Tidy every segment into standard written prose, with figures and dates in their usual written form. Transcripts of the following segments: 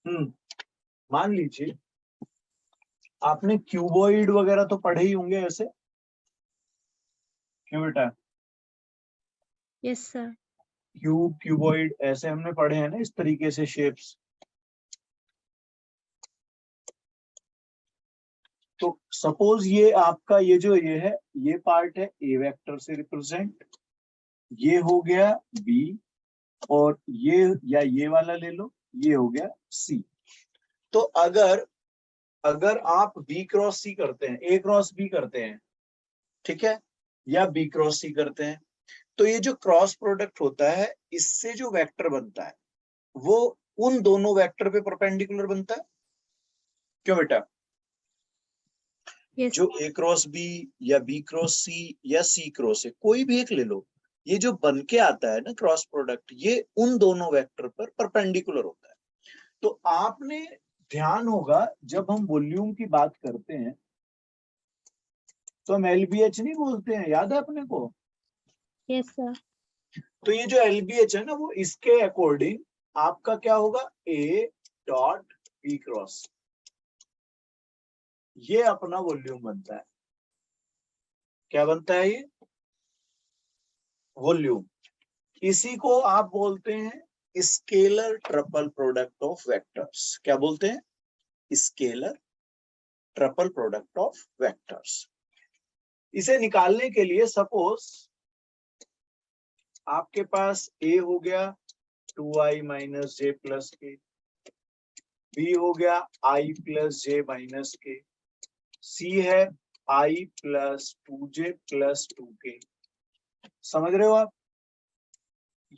मान लीजिए आपने क्यूबॉइड वगैरह तो पढ़े ही होंगे ऐसे, क्यों बेटा? Yes sir. क्यूब, क्यूबॉइड ऐसे हमने पढ़े हैं ना, इस तरीके से शेप्स। तो सपोज ये आपका ये जो ये है, ये पार्ट है ए वेक्टर से रिप्रेजेंट, ये हो गया बी, और ये या ये वाला ले लो, ये हो गया सी। तो अगर अगर आप बी क्रॉस सी करते हैं, ए क्रॉस बी करते हैं, ठीक है, या बी क्रॉस सी करते हैं, तो ये जो क्रॉस प्रोडक्ट होता है, इससे जो वेक्टर बनता है वो उन दोनों वेक्टर पे परपेंडिकुलर बनता है। क्यों बेटा? यस। जो ए क्रॉस बी या बी क्रॉस सी या सी क्रॉस है, कोई भी एक ले लो, ये जो बन के आता है ना क्रॉस प्रोडक्ट, ये उन दोनों वेक्टर पर परपेंडिकुलर होता है। तो आपने ध्यान होगा जब हम वॉल्यूम की बात करते हैं तो हम एलबीएच नहीं बोलते हैं, याद है अपने को? Yes sir. तो ये जो एलबीएच है ना, वो इसके अकॉर्डिंग आपका क्या होगा, ए डॉट बी क्रॉस, ये अपना वॉल्यूम बनता है। क्या बनता है ये? वॉल्यूम। इसी को आप बोलते हैं scalar triple product of vectors. क्या बोलते हैं? Scalar triple product of vectors. इसे निकालने के लिए सपोज आपके पास ए हो गया 2i माइनस जे प्लस के, बी हो गया i प्लस जे माइनस के, सी है i plus 2j plus 2k। समझ रहे हो आप?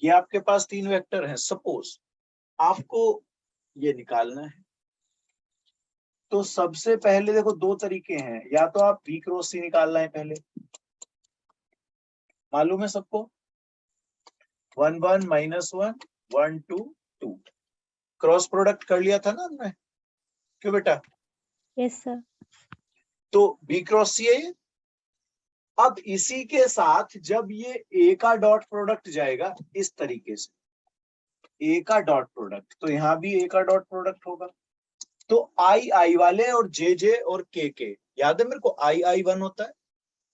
ये आपके पास तीन वेक्टर हैं। सपोज आपको ये निकालना है, तो सबसे पहले देखो दो तरीके हैं, या तो आप बी क्रॉस सी निकालना है पहले, मालूम है सबको, 1 1 माइनस 1 1 2 2, क्रॉस प्रोडक्ट कर लिया था ना हमने। क्यों बेटा? Yes sir. तो बी क्रॉस सी है ये। अब इसी के साथ जब ये ए का डॉट प्रोडक्ट जाएगा इस तरीके से, ए का डॉट प्रोडक्ट, तो यहां भी ए का डॉट प्रोडक्ट होगा। तो आई आई वाले और जे और के, याद है मेरे को, आई आई वन होता है,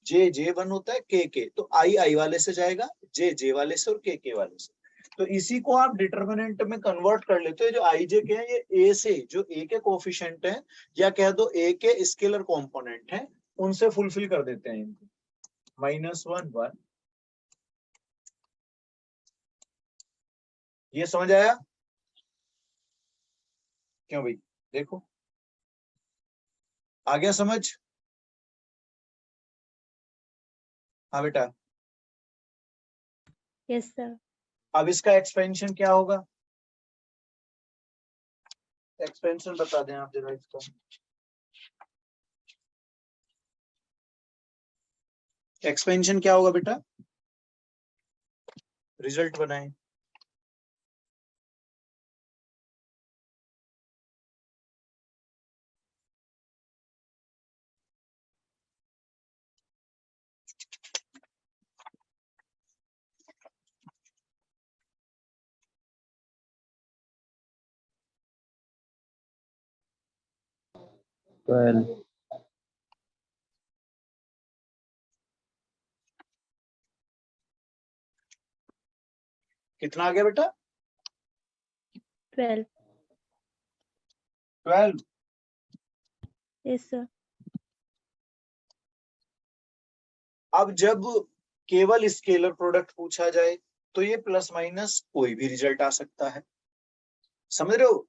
जे वन होता है, के तो आई आई वाले से जाएगा, जे वाले से और के वाले से। तो इसी को आप डिटर्मिनेंट में कन्वर्ट कर लेते हो। जो आई जे के हैं ये ए से, जो ए के कोफिशिएंट हैं, या कह दो ए के स्केलर कंपोनेंट हैं, उनसे फुलफिल कर देते हैं इनको। -1 1, ये समझ आया? क्यों भाई? देखो आ गया समझ? हाँ बेटा। Yes sir. अब इसका एक्सपेंशन क्या होगा? एक्सपेंशन बता दें आप जरा इसका। एक्सपेंशन क्या होगा बेटा? रिजल्ट बनाएं। कितना आ गया बेटा? 12। 12। Yes sir. अब जब केवल स्केलर प्रोडक्ट पूछा जाए तो ये प्लस माइनस कोई भी रिजल्ट आ सकता है। समझ रहे हो?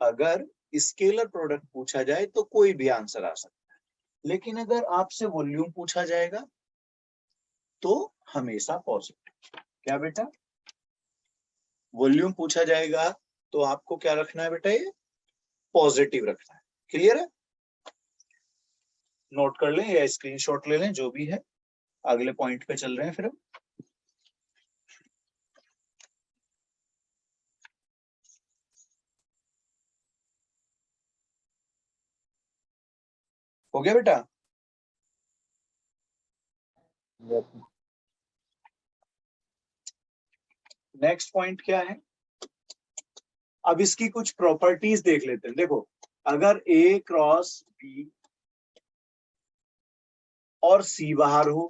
अगर स्केलर प्रोडक्ट पूछा जाए तो कोई भी आंसर आ सकता है, लेकिन अगर आपसे वॉल्यूम पूछा जाएगा तो हमेशा पॉजिटिव। क्या बेटा? वॉल्यूम पूछा जाएगा तो आपको क्या रखना है बेटा? ये पॉजिटिव रखना है। क्लियर है? नोट कर लें या स्क्रीनशॉट ले लें, जो भी है। अगले पॉइंट पे चल रहे हैं फिर हम। हो गया बेटा? नेक्स्ट पॉइंट क्या है? अब इसकी कुछ प्रॉपर्टीज देख लेते हैं। देखो, अगर A क्रॉस B और C बाहर हो,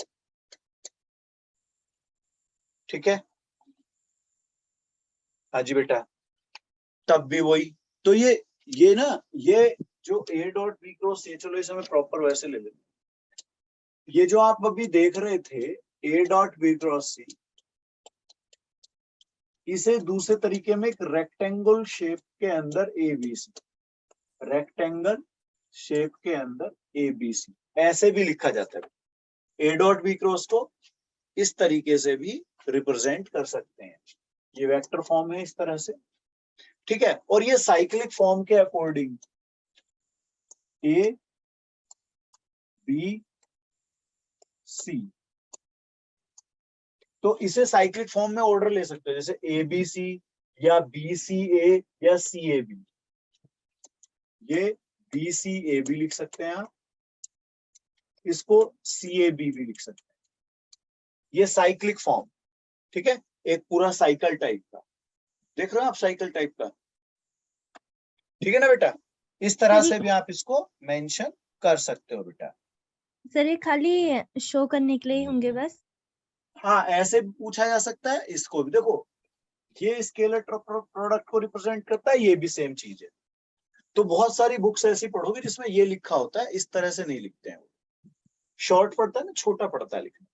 ठीक है, हाँ जी बेटा, तब भी वही। तो ये ना, ये जो A dot B cross C, चलो इसे मैं प्रॉपर वैसे ले लेते। ये जो आप अभी देख रहे थे A dot B cross C, इसे दूसरे तरीके में एक रेक्टेंगल शेप के अंदर ABC, रेक्टेंगल शेप के अंदर ABC ऐसे भी लिखा जाता है। A डॉट B क्रॉस को इस तरीके से भी रिप्रेजेंट कर सकते हैं। ये वेक्टर फॉर्म है इस तरह से, ठीक है। और ये साइक्लिक फॉर्म के अकॉर्डिंग A B C, तो इसे साइक्लिक फॉर्म में ऑर्डर ले सकते हैं, जैसे ABC या BCA या CAB। ये BCAB लिख सकते हैं आप, इसको CAB भी लिख सकते हैं। ये साइक्लिक फॉर्म, ठीक है, एक पूरा साइकिल टाइप का। देख रहे हो आप साइकिल टाइप का, ठीक है ना बेटा। इस तरह से भी आप इसको मेंशन कर सकते हो बेटा। सर ये खाली शो करने के लिए ही होंगे बस? हाँ, ऐसे भी पूछा जा सकता है। इसको भी देखो, ये स्केलर प्रोडक्ट को रिप्रेजेंट करता है, ये भी सेम चीज है। तो बहुत सारी बुक्स ऐसी पढ़ोगे जिसमें ये लिखा होता है, इस तरह से नहीं लिखते हैं। शॉर्ट पड़ता है ना, छोटा पड़ता है लिखना,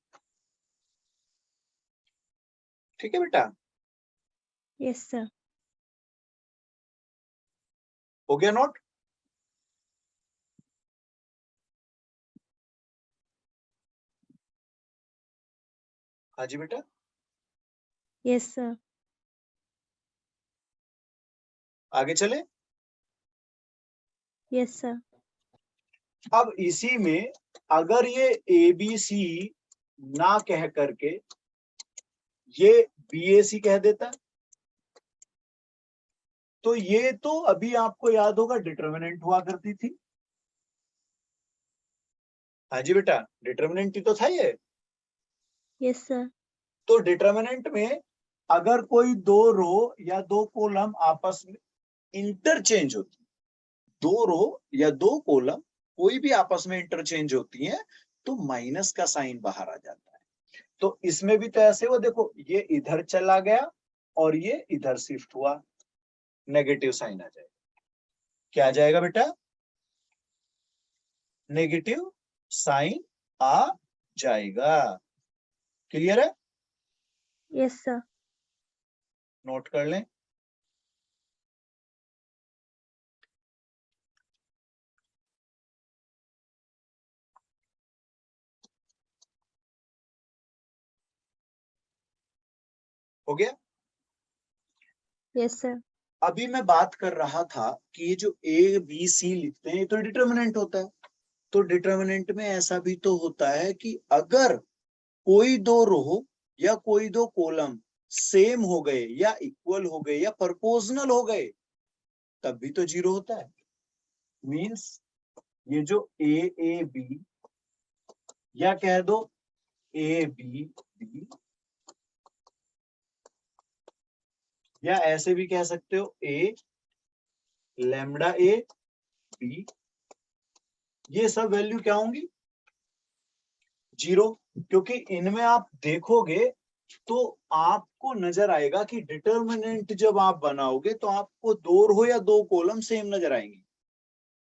ठीक है बेटा। Yes sir. हो गया नोट? हाँ जी बेटा, यस सर। आगे चले। Yes sir. अब इसी में अगर ये ABC ना कह करके ये BAC कह देता, तो ये तो अभी आपको याद होगा डिटर्मिनेंट हुआ करती थी। हाँ जी बेटा, डिटर्मिनेंट ही तो था ये। Yes sir. तो डिटर्मिनेंट में अगर कोई दो रो या दो कॉलम आपस में इंटरचेंज होती, दो रो या दो कॉलम कोई भी आपस में इंटरचेंज होती हैं, तो माइनस का साइन बाहर आ जाता है। तो इसमें भी तो ऐसे हुआ, देखो ये इधर चला गया और ये इधर शिफ्ट हुआ, नेगेटिव साइन आ जाएगा। क्या आ जाएगा बेटा? नेगेटिव साइन आ जाएगा। क्लियर है? Yes sir. नोट कर लें। हो गया? Yes sir. अभी मैं बात कर रहा था कि ये जो ABC लिखते हैं, ये तो डिटर्मिनेंट होता है। तो डिटर्मिनेंट में ऐसा भी तो होता है कि अगर कोई दो रो या कोई दो कॉलम सेम हो गए या इक्वल हो गए या प्रोपोर्शनल हो गए, तब भी तो जीरो होता है। मींस ये जो AAB या कह दो ABB, या ऐसे भी कह सकते हो A लैम्डा AB, ये सब वैल्यू क्या होंगी? जीरो। क्योंकि इनमें आप देखोगे तो आपको नजर आएगा कि डिटर्मिनेंट जब आप बनाओगे तो आपको दो रो या दो कॉलम सेम नजर आएंगी,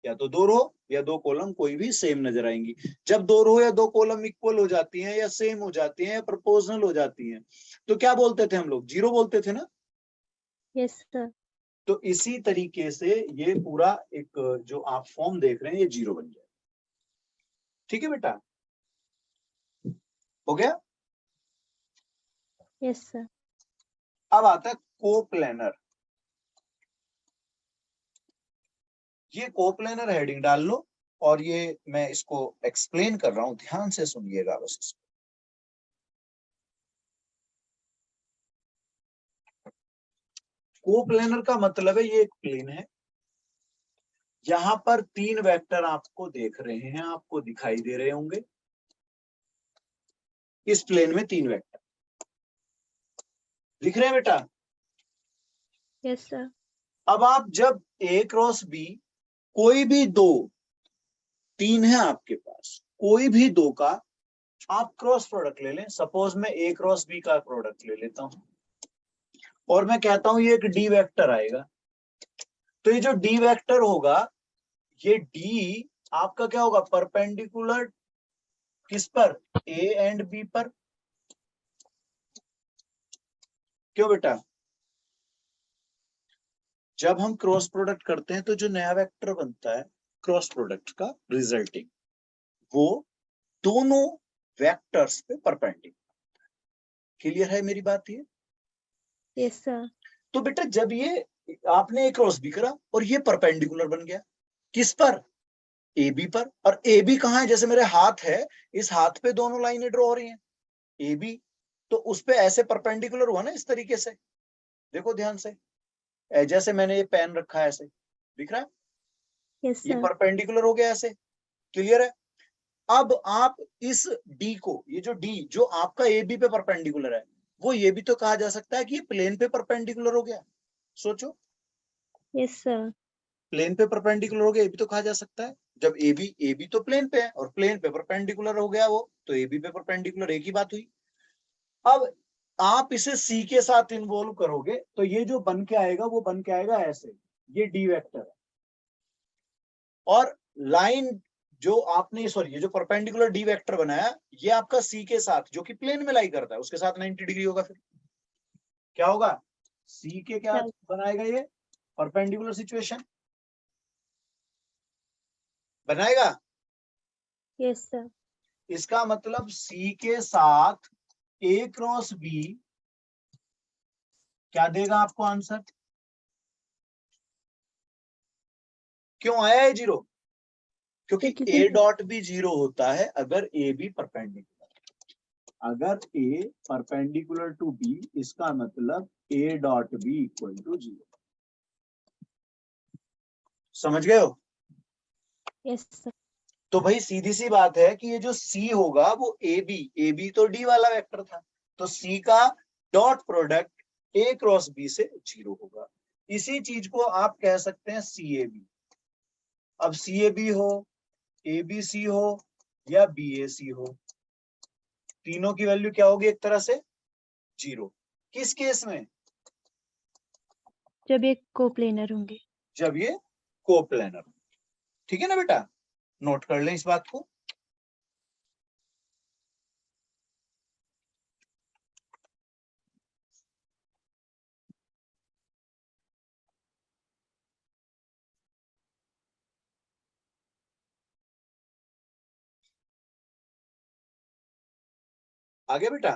या तो दो रो या दो कॉलम कोई भी सेम नजर आएंगी। जब दो रो या दो कॉलम इक्वल हो जाती हैं या सेम हो जाती हैं या प्रोपोर्शनल हो जाती हैं, तो क्या बोलते थे हम लोग? जीरो बोलते थे ना। Yes sir. तो इसी तरीके से ये पूरा एक जो आप फॉर्म देख रहे हैं, ये जीरो बन जाए। ठीक है बेटा, हो गया? Yes sir. अब आता है कोप्लेनर। ये कोप्लेनर हेडिंग डाल लो, और ये मैं इसको एक्सप्लेन कर रहा हूं, ध्यान से सुनिएगा बस इसको। कोप्लेनर का मतलब है ये एक प्लेन है, यहां पर तीन वेक्टर आपको देख रहे हैं, आपको दिखाई दे रहे होंगे। इस प्लेन में तीन वेक्टर दिख रहे हैं बेटा। Yes sir. अब आप जब ए क्रॉस बी, कोई भी दो, तीन है आपके पास, कोई भी दो का आप क्रॉस प्रोडक्ट ले लें। सपोज मैं ए क्रॉस बी का प्रोडक्ट ले लेता हूं और मैं कहता हूं ये एक डी वेक्टर आएगा। तो ये जो डी वेक्टर होगा, ये डी आपका क्या होगा, परपेंडिकुलर किस पर, ए एंड बी पर। क्यों बेटा, जब हम क्रॉस प्रोडक्ट करते हैं तो जो नया वेक्टर बनता है क्रॉस प्रोडक्ट का रिजल्टिंग, वो दोनों वेक्टर्स पे परपेंडिकुलर। क्लियर है मेरी बात ये? Yes sir. तो बेटा जब ये आपने एक क्रॉस बी करा और ये परपेंडिकुलर बन गया, किस पर, ए बी पर। और ए बी कहाँ है, जैसे मेरे हाथ है, इस हाथ पे दोनों लाइनें ड्रॉ हो रही हैं, ए बी, तो उस पे ऐसे परपेंडिकुलर हुआ ना, इस तरीके से। देखो ध्यान से, जैसे मैंने ये पेन रखा है, ऐसे दिख रहा है, यस ये सर। परपेंडिकुलर हो गया ऐसे। क्लियर है? अब आप इस डी को, ये जो डी जो आपका ए बी पे परपेंडिकुलर है, वो ये भी तो कहा जा सकता है कि ये प्लेन पे परपेंडिकुलर हो गया। सोचो, यस सर। प्लेन पे परपेंडिकुलर हो गया, ये भी तो कहा जा सकता है। जब ए बी तो प्लेन पे है और प्लेन पे परपेंडिकुलर हो गया वो, तो ए बी पे परपेंडिकुलर, एक ही बात हुई। अब आप इसे सी के साथ इन्वॉल्व करोगे तो ये जो बन के आएगा वो बन के आएगा ऐसे, ये डी वेक्टर है। और लाइन जो आपने, सॉरी, ये जो परपेंडिकुलर डी वेक्टर बनाया, ये आपका सी के साथ, जो कि प्लेन में लाई करता है, उसके साथ 90 डिग्री होगा। फिर क्या होगा, सी के क्या सर। बनाएगा, ये परपेंडिकुलर सिचुएशन बनाएगा। Yes sir. इसका मतलब सी के साथ ए क्रॉस बी क्या देगा आपको आंसर। क्यों आया है जीरो? क्योंकि क्योंकि ए डॉट भी जीरो होता है अगर ए बी परपेंडिकुलर। अगर ए परपेंडिकुलर टू बी, इसका मतलब A dot B equal to zero. समझ गए हो? Yes sir. तो भाई सीधी सी बात है कि ये जो सी होगा वो ए बी तो डी वाला वेक्टर था, तो सी का dot product A cross B से जीरो होगा। इसी चीज को आप कह सकते हैं सी ए बी। अब सी ए बी हो, ए बी सी हो, या बी ए सी हो, तीनों की वैल्यू क्या होगी, एक तरह से जीरो। किस केस में? जब ये कोप्लेनर होंगे। जब ये कोप्लेनर। ठीक है ना बेटा, नोट कर लें इस बात को। आगे बेटा,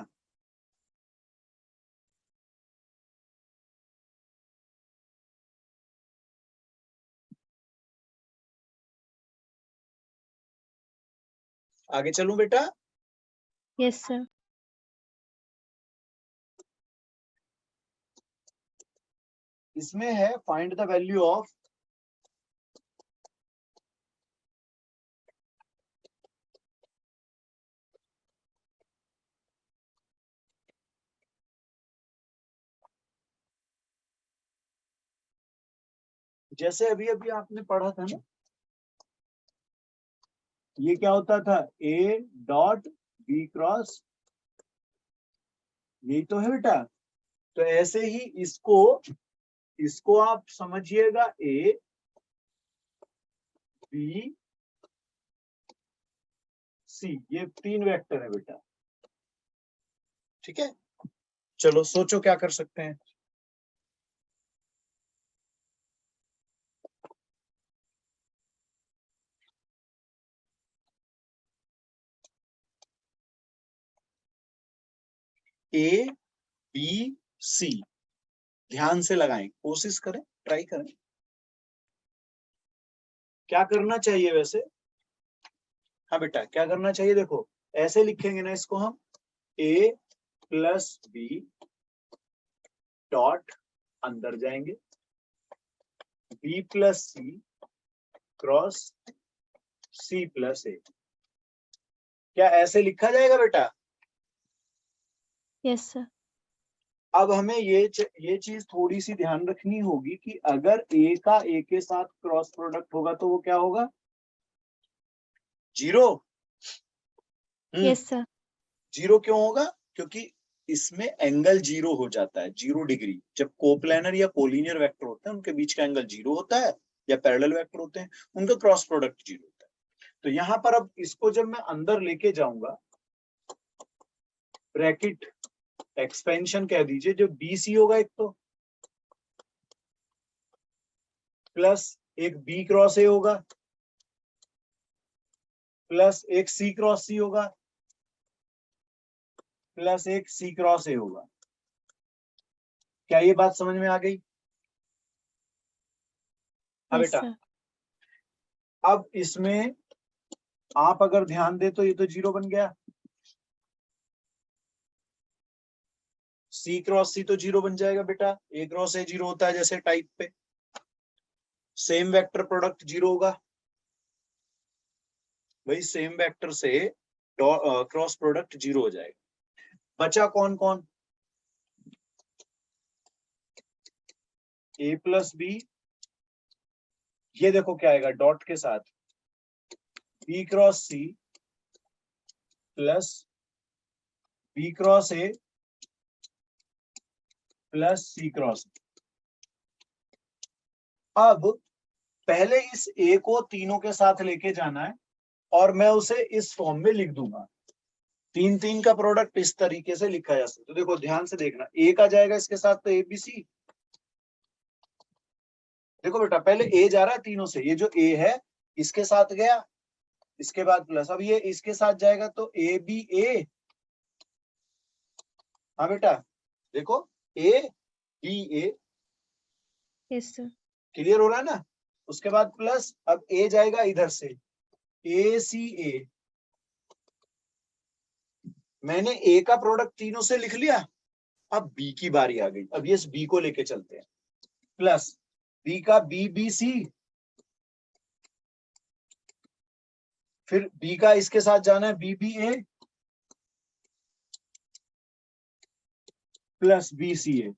आगे चलूं बेटा? Yes sir. इसमें है फाइंड द वैल्यू ऑफ जैसे अभी अभी आपने पढ़ा था ना, ये क्या होता था, ए डॉट बी क्रॉस, यही तो है बेटा। तो ऐसे ही इसको इसको आप समझिएगा ए बी सी, ये तीन वेक्टर है बेटा। ठीक है, चलो सोचो क्या कर सकते हैं। ए बी सी, ध्यान से लगाएं, कोशिश करें, ट्राई करें। क्या करना चाहिए वैसे? हाँ बेटा, क्या करना चाहिए, देखो ऐसे लिखेंगे ना इसको हम, ए प्लस बी डॉट, अंदर जाएंगे, बी प्लस सी क्रॉस सी प्लस ए। क्या ऐसे लिखा जाएगा बेटा? Yes sir. अब हमें ये चीज थोड़ी सी ध्यान रखनी होगी कि अगर ए का ए के साथ क्रॉस प्रोडक्ट होगा तो वो क्या होगा, 0। Yes sir. 0 क्यों होगा, क्योंकि इसमें एंगल 0 हो जाता है, 0 डिग्री। जब कोप्लानर या कोलिनियर वेक्टर होते हैं उनके बीच का एंगल 0 होता है, या पैरेलल वेक्टर होते हैं उनका क्रॉस प्रोडक्ट 0 होता है। तो यहां पर अब इसको जब मैं अंदर लेके जाऊंगा, ब्रैकेट एक्सपेंशन कह दीजिए, जो BC होगा एक तो, प्लस एक B क्रॉस A होगा, प्लस एक C क्रॉस C होगा, प्लस एक C क्रॉस A होगा। क्या ये बात समझ में आ गई? हाँ यस बेटा, सर। अब इसमें आप अगर ध्यान दे तो ये तो 0 बन गया, C क्रॉस C तो 0 बन जाएगा बेटा, A क्रॉस A 0 होता है जैसे टाइप पे। सेम वेक्टर प्रोडक्ट 0 होगा भाई, सेम वेक्टर से क्रॉस प्रोडक्ट 0 हो जाएगा। बचा कौन कौन, A प्लस B, ये देखो क्या आएगा डॉट के साथ, B cross C plus B cross A plus C cross. अब पहले इस A को तीनों के साथ लेके जाना है और मैं उसे इस फॉर्म में लिख दूंगा। 3 का प्रोडक्ट इस तरीके से लिखा जा सकता है। तो देखो ध्यान से देखना, A का जाएगा इसके साथ तो ABC। देखो बेटा पहले A जा रहा है तीनों से, ये जो A है इसके साथ गया, इसके बाद प्लस, अब ये इसके साथ जाएगा तो ABA। हाँ बेटा देखो ABA, यस सर। क्लियर हो रहा है ना। उसके बाद प्लस, अब A जाएगा इधर से ACA। मैंने A का प्रोडक्ट तीनों से लिख लिया, अब B की बारी आ गई। अब ये B को लेके चलते हैं, प्लस B का BBC, फिर B का इसके साथ जाना है BBA प्लस BCA।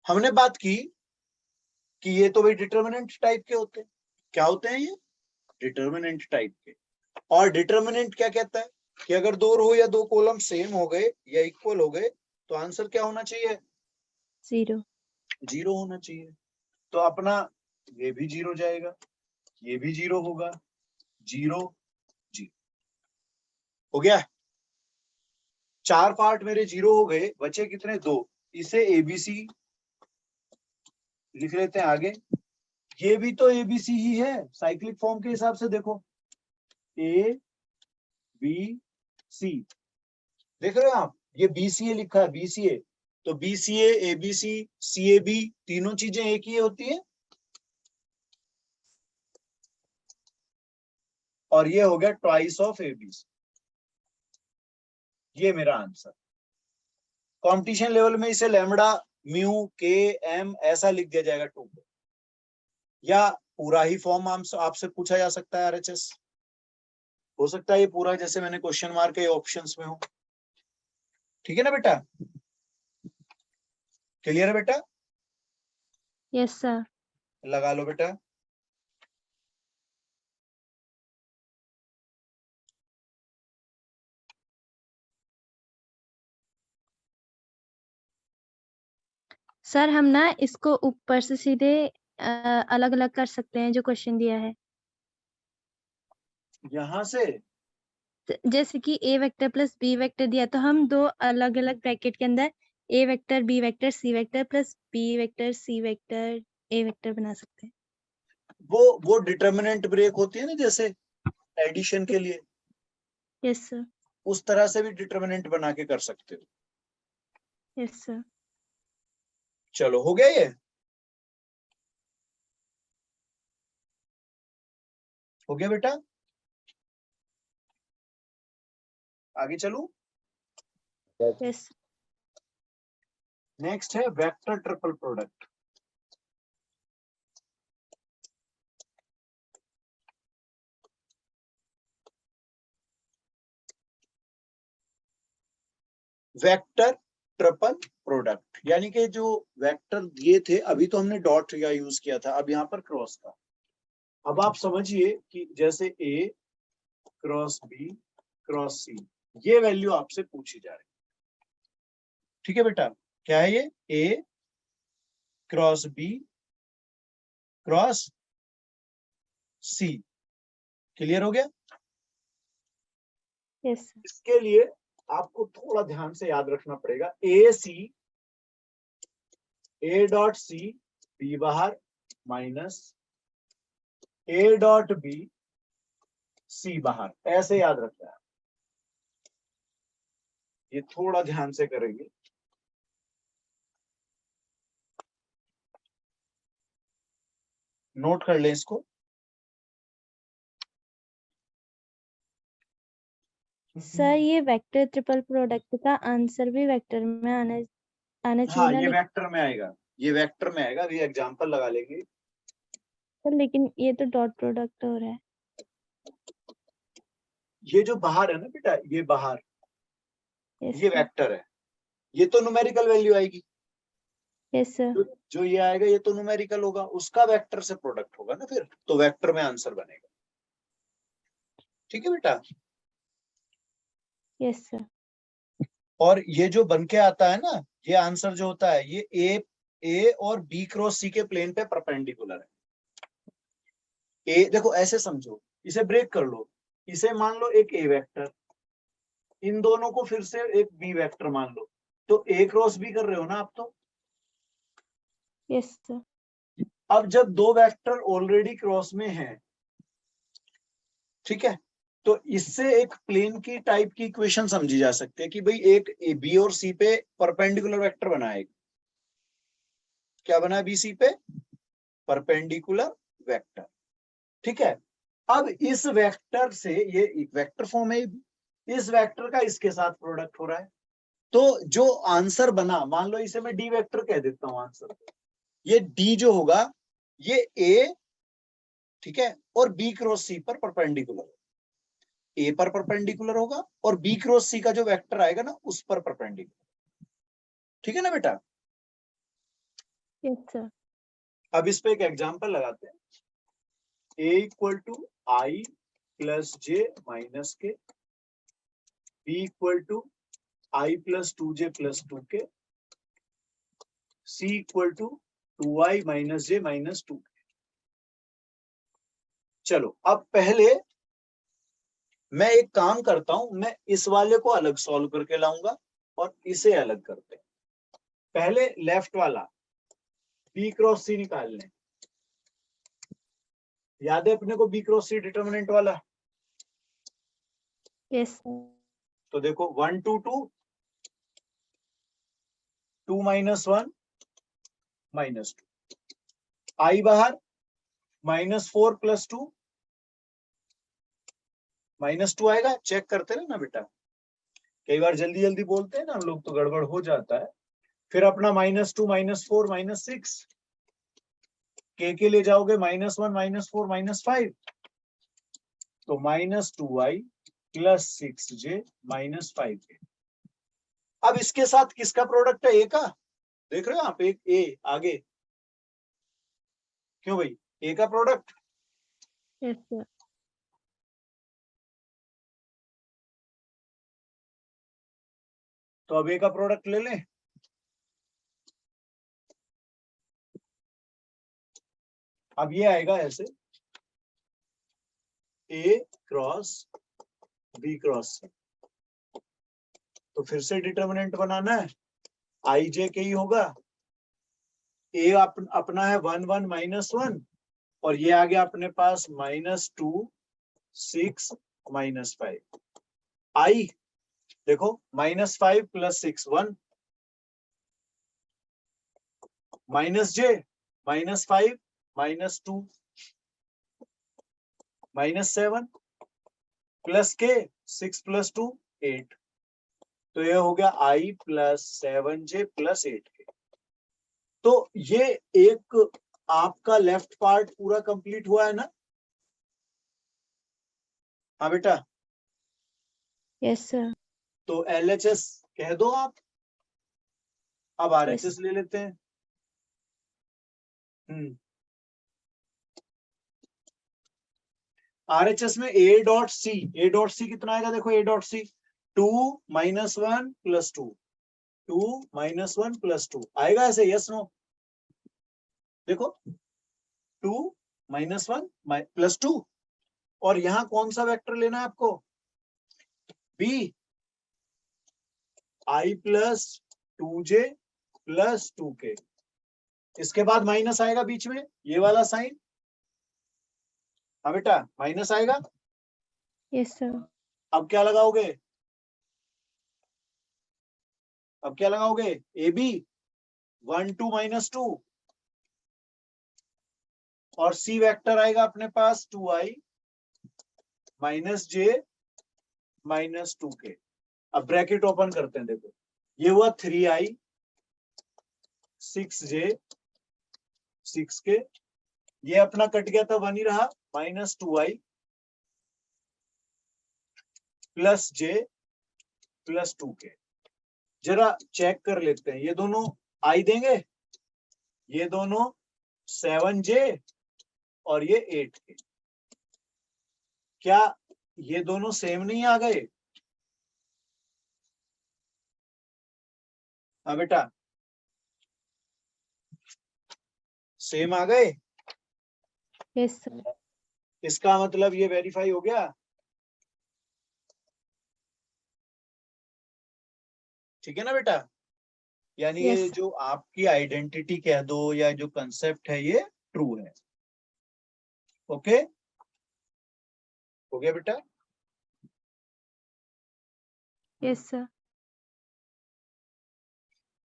हमने बात की कि ये तो भाई डिटर्मिनेंट टाइप के होते हैं। क्या होते हैं ये, डिटर्मिनेंट टाइप के। और डिटर्मिनेंट क्या कहता है कि अगर 2 रो या 2 कॉलम सेम हो गए या इक्वल हो गए तो आंसर क्या होना चाहिए, 0। 0 होना चाहिए। तो अपना ये भी 0 जाएगा, ये भी 0 होगा, 0 0 हो गया। 4 पार्ट मेरे 0 हो गए, बचे कितने, 2। इसे ABC लिख लेते हैं आगे। ये भी तो ABC ही है, साइक्लिक फॉर्म के हिसाब से देखो, ABC देख रहे हो आप, ये BCA लिखा है, BCA। तो BCA ABC CAB तीनों चीजें एक ही होती है, और ये हो गया ट्वाइस ऑफ ABC। ये मेरा आंसर। कंपटीशन लेवल में इसे लैम्बडा म्यू के एम ऐसा लिख दिया जाएगा 2 पे, या पूरा ही फॉर्म आपसे पूछा जा सकता है RHS। हो सकता है ये पूरा जैसे मैंने क्वेश्चन मार्क के ऑप्शंस में हो। ठीक है ना बेटा, क्लियर है बेटा, यस सर। लगा लो बेटा। सर हम ना इसको ऊपर से सीधे अलग अलग कर सकते हैं जो क्वेश्चन दिया है। यहां से जैसे कि A vector plus B vector दिया तो हम 2 अलग अलग ब्रैकेट के अंदर A vector B vector C vector plus B vector C vector A vector बना सकते हैं। वो डिटर्मिनेंट ब्रेक होती है ना जैसे एडिशन के लिए, यस सर। उस तरह से भी डिटर्मिनेंट बना के कर सकते हो। Yes sir. चलो हो गया ये, हो गया बेटा, आगे चलूं। यस। नेक्स्ट है vector triple product. Vector triple product, यानी कि जो वेक्टर ये थे अभी तो हमने डॉट का यूज किया था, अब यहाँ पर क्रॉस का। अब आप समझिए कि जैसे ए क्रॉस बी क्रॉस सी, ये वैल्यू आपसे पूछी जा रही है। ठीक है बेटा, क्या है ये? A cross B cross C. Clear हो गया? Yes sir. इसके लिए आपको थोड़ा ध्यान से याद रखना पड़ेगा, A C, A dot C B बाहर minus A dot B C बाहर, ऐसे याद रखना है। ये थोड़ा ध्यान से करेंगे। नोट कर लें इसको। सर ये वेक्टर ट्रिपल प्रोडक्ट का आंसर भी वेक्टर में आना चाहिए हाँ, ना, ये लेकिन वेक्टर में आएगा, ये वेक्टर में आएगा। अभी एग्जांपल लगा लेंगे। सर लेकिन ये तो डॉट प्रोडक्ट हो रहा है। ये जो बाहर है ना बेटा, ये बाहर, यस ये सर। वेक्टर है, ये तो न्यूमेरिकल वैल्यू आएगी। Yes sir. जो ये आएगा ये तो न्यूमेरिकल होगा, उसका वेक्टर से प्रोडक्ट होगा ना, फिर तो वेक्टर में आंसर बनेगा। ठीक है बेटा? Yes sir. और ये जो बन के आता है ना, ये आंसर जो होता है, ये ए और बी क्रॉस सी के प्लेन पे परपेंडिकुलर है। ए देखो ऐसे समझो, इसे ब्रेक कर लो, इसे मान लो एक ए वेक्टर, इन दोनों को फिर से एक बी वेक्टर मान लो, तो ए क्रॉस बी कर रहे हो ना आप तो। Yes sir. अब जब दो वेक्टर ऑलरेडी क्रॉस में हैं, ठीक है, तो इससे एक प्लेन की टाइप की इक्वेशन समझी जा सकती है कि भाई एक बी और सी पे परपेंडिकुलर वेक्टर बना है। क्या बना है? बी सी पे परपेंडिकुलर वेक्टर। ठीक है, अब इस वेक्टर से, ये एक वेक्टर फॉर्म है, इस वेक्टर का इसके साथ प्रोडक्ट हो रहा है, तो जो आंसर बना, मान लो इसे मैं डी वेक्टर कह देता हूं आंसर। ये डी जो होगा ये ए, ठीक है, और बी क्रॉस सी पर परपेंडिकुलर, ए पर परपेंडिकुलर होगा और बी क्रॉस सी का जो वेक्टर आएगा ना उस पर परपेंडिकुलर। ठीक है ना बेटा? Yes sir. अब इस पे एक एग्जांपल लगाते हैं। A equal to I plus J minus K, B equal to I plus two J plus two K, C equal to two I minus J minus two K. चलो अब पहले मैं एक काम करता हूं, मैं इस वाले को अलग सॉल्व करके लाऊंगा और इसे अलग करते हैं। पहले लेफ्ट वाला बी क्रॉस सी निकाल लें। याद है अपने को बी क्रॉस सी डिटर्मिनेंट वाला? Yes sir. तो देखो 1 2 2, 2 माइनस 1 माइनस 2, आई बाहर माइनस 4 प्लस 2 माइनस 2 आएगा। चेक करते रहे ना बेटा, कई बार जल्दी जल्दी बोलते हैं ना हम लोग तो गड़बड़ हो जाता है। फिर अपना माइनस 2 माइनस 4 माइनस 6, के लिए जाओगे माइनस 1 माइनस 4 माइनस 5, तो minus 2i plus 6j minus 5k। अब इसके साथ किसका प्रोडक्ट है? ए का। देख रहे हो आप, एक ए आगे, क्यों भाई? ए का प्रोडक्ट। Yes sir. तो अब ए का प्रोडक्ट ले लें। अब ये आएगा ऐसे, ए क्रॉस बी क्रॉस सी। तो फिर से डिटर्मिनेंट बनाना है, आई जे के ही होगा। ए अपना है 1 1 माइनस 1, और ये आ गया अपने पास माइनस 2 6 माइनस 5। आई देखो minus 5 plus 6 1, minus J minus 5 minus 2 minus 7 plus के 6 प्लस 2 8। तो ये हो गया आई प्लस 7j प्लस 8k। तो ये एक आपका लेफ्ट पार्ट पूरा कंप्लीट हुआ है ना? हाँ बेटा। Yes sir. तो LHS कह दो आप। अब RHS Yes. ले लेते हैं। RHS में A डॉट सी कितना आएगा? देखो A डॉट सी 2 - 1 + 2, 2 - 1 + 2 आएगा ऐसे, यस नो? देखो 2 - 1 + 2, और यहां कौन सा वेक्टर लेना है आपको? B, I + 2j + 2k। इसके बाद माइनस आएगा बीच में, ये वाला साइन। हाँ बेटा, माइनस आएगा। Yes, sir. अब क्या लगाओगे? AB 1 2 - 2, और C वेक्टर आएगा अपने पास 2i - j - 2k। अब ब्रैकेट ओपन करते हैं, देखो ये हुआ 3i 6j 6k, ये अपना कट गया था 1 ही रहा, -2i + j + 2k। जरा चेक कर लेते हैं, ये दोनों i देंगे, ये दोनों 7j और ये 8k। क्या ये दोनों सेम नहीं आ गए? हाँ बेटा, सेम आ गए। Yes, sir. इसका मतलब ये वेरीफाई हो गया। ठीक है ना बेटा? यानी Yes, ये sir. जो आपकी आइडेंटिटी कह दो या जो कंसेप्ट है, ये ट्रू है। ओके, हो गया बेटा? Yes, sir.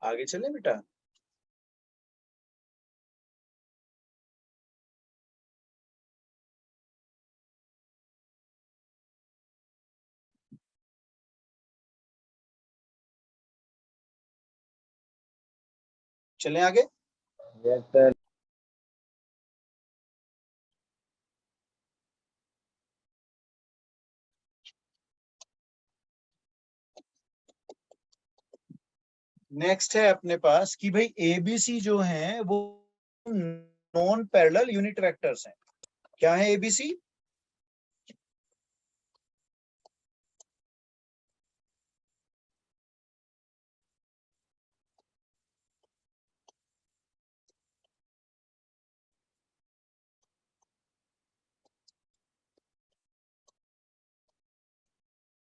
आगे चले बेटा। चले आगे। Yes sir. नेक्स्ट है अपने पास कि भाई एबीसी जो है वो नॉन पैरेलल यूनिट वेक्टर्स हैं। क्या है एबीसी?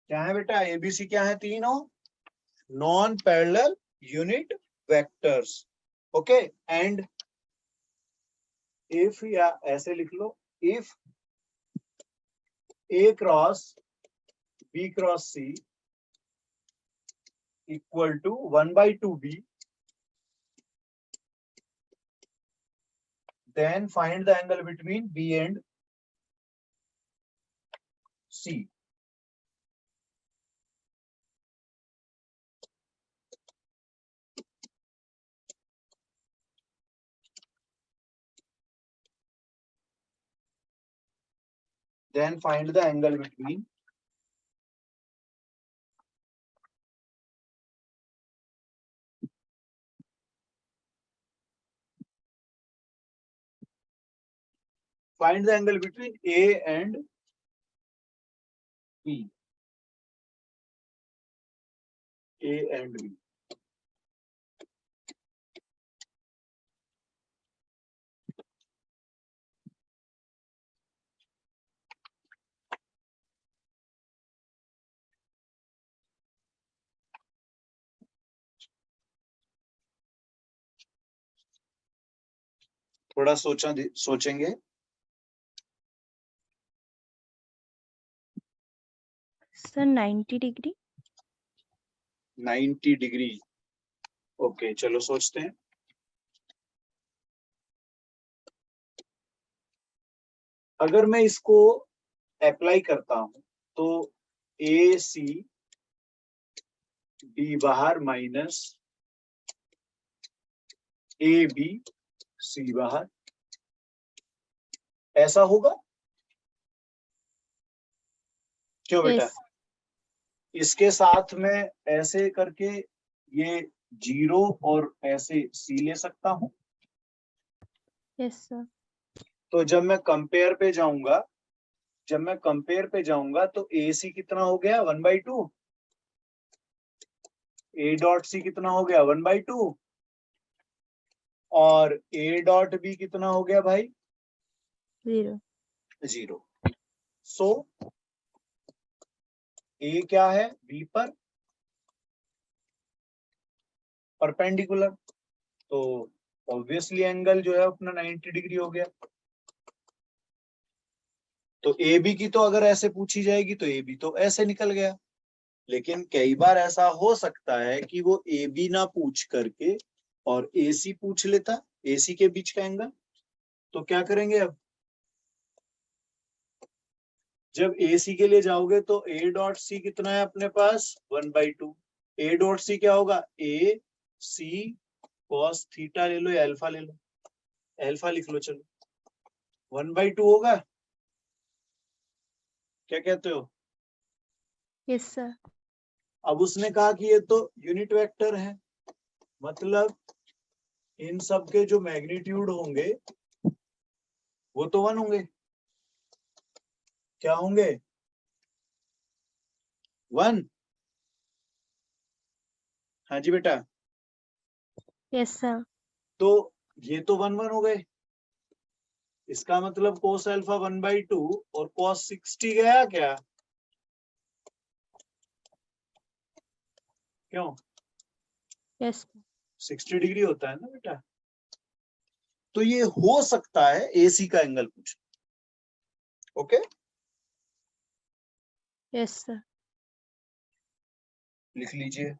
क्या है बेटा? एबीसी क्या है? तीनों non parallel unit vectors. Okay, and if, या ऐसे लिख लो, if A cross B cross C = 1/2b, then find the angle between B and C. Then find the angle between A and B. A and B. थोड़ा सोचेंगे। Sir, 90 degree. 90 degree. Okay, चलो सोचते हैं। अगर मैं इसको अप्लाई करता हूं तो AC B बाहर माइनस AB C बाहर, ऐसा होगा? क्यों बेटा? Yes. इसके साथ में ऐसे करके ये 0 और ऐसे C ले सकता हूं। Yes sir. तो जब मैं कंपेयर पे जाऊंगा तो AC कितना हो गया 1/2, A डॉट C कितना हो गया 1/2 और A डॉट B कितना हो गया भाई 0। सो A क्या है B पर परपेंडिकुलर, तो ऑब्वियसली एंगल जो है अपना 90 डिग्री हो गया। तो AB की तो अगर ऐसे पूछी जाएगी तो AB तो ऐसे निकल गया, लेकिन कई बार ऐसा हो सकता है कि वो AB ना पूछ करके और AC पूछ लेता, AC के बीच का एंगल। तो क्या करेंगे अब, जब AC के लिए जाओगे तो A डॉट C कितना है अपने पास 1/2। A डॉट C क्या होगा A C cos थीटा ले लो या अल्फा ले लो, अल्फा लिख लो, चलो 1/2 होगा। क्या कहते हो? Yes sir. अब उसने कहा कि ये तो यूनिट वेक्टर है, मतलब इन सब के जो मैग्नीट्यूड होंगे वो तो 1 होंगे। क्या होंगे 1? हाँ जी बेटा। Yes sir. तो ये तो 1 हो गए, इसका मतलब cos अल्फा 1/2 और cos 60 गया क्या? क्यों? यस 60 डिग्री होता है ना बेटा। तो ये हो सकता है AC का एंगल पूछ। Okay, yes sir. लिख लीजिए।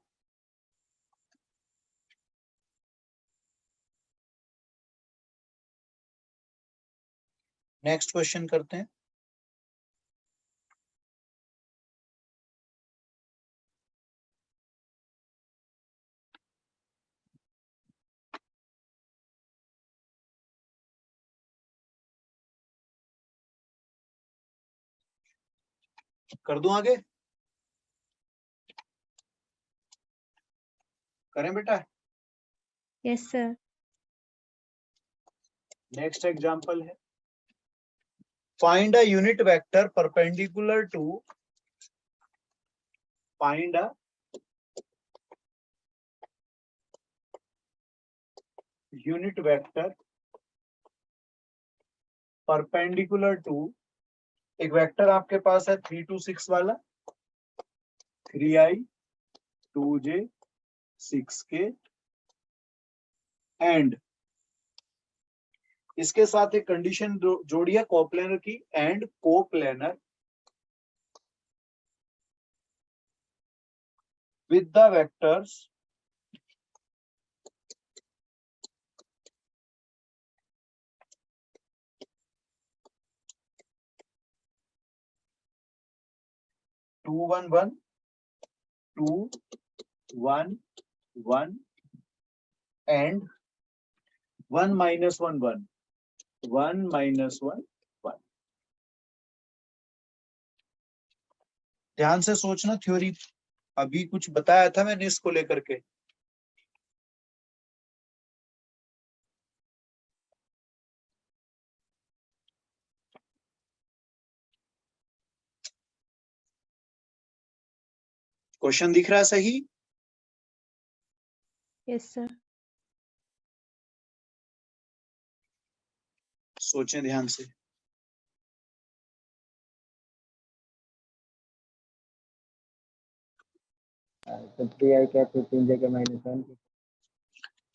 नेक्स्ट क्वेश्चन करते हैं। कर दूं आगे? करें बेटा? Yes sir. नेक्स्ट एग्जांपल है, find a unit vector perpendicular to, find a unit vector perpendicular to, एक वेक्टर आपके पास है 3 to 6 वाला, 3i 2j 6k, एंड इसके साथ एक कंडीशन जोड़ी है कोप्लेनर की, and coplanar with the vectors 2 1 1 2 1 1 and 1 - 1 1 1 - 1 1। ध्यान से सोचना, थ्योरी अभी कुछ बताया था मैंने इसको लेकर के। क्वेश्चन दिख रहा है सही? Yes sir. सोचें ध्यान से। तो 3i क्या 15j के -1।